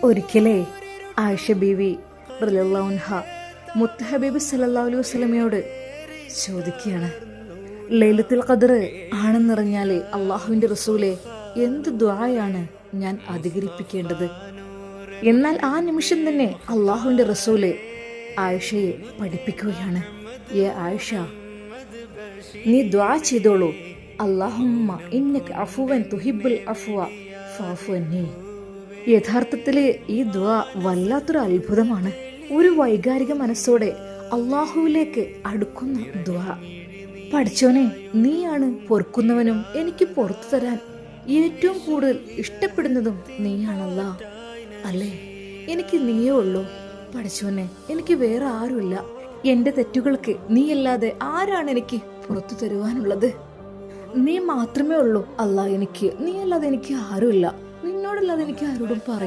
ഒരിക്കലേ ആയിഷ ബീവി റളിയല്ലാഹു അൻഹ മുത്ത് ഹബീബ് സല്ലല്ലാഹു അലൈഹി വസല്ലമയോട് ചോദിക്കുകയാണ്, ലൈലത്തുൽ ഖദ്ർ ആണെന്നറിഞ്ഞാലേ അള്ളാഹുവിന്റെ റസൂലെ എന്ത് ദുആയാണ് ഞാൻ അധികരിപ്പിക്കേണ്ടത്? എന്നാൽ ആ നിമിഷം തന്നെ അള്ളാഹുവിന്റെ റസൂല് ആയിഷയെ പഠിപ്പിക്കുകയാണ്, ഏ ആയിഷ, നീ ദുആ ചെയ്തോളൂ, അല്ലാഹുമ്മ ഇന്നക അഫുവൻ തുഹിബ്ബുൽ അഫ്വ ഫഅഫു അന്നി. യഥാർത്ഥത്തില് ഈ ദുആ വല്ലാത്തൊരു അത്ഭുതമാണ്. ഒരു വൈകാരിക മനസ്സോടെ അള്ളാഹുവിലേക്ക് അടുക്കുന്ന ദുആ. പഠിച്ചോനെ, നീയാണ് പൊറുക്കുന്നവനും എനിക്ക് പുറത്തു തരാൻ ഏറ്റവും കൂടുതൽ ഇഷ്ടപ്പെടുന്നതും നീയാണല്ലാ. അല്ലേ, എനിക്ക് നീയേ ഉള്ളൂ. പഠിച്ചോനെ, എനിക്ക് വേറെ ആരുമില്ല. എന്റെ തെറ്റുകൾക്ക് നീയല്ലാതെ ആരാണ് എനിക്ക് പുറത്തു തരുവാനുള്ളത്? നീ മാത്രമേ ഉള്ളൂ അല്ലാ എനിക്ക്. നീ അല്ലാതെ എനിക്ക് ആരുമില്ല. നിന്നോടല്ലാതെ എനിക്ക് ആരോടും പറയാം.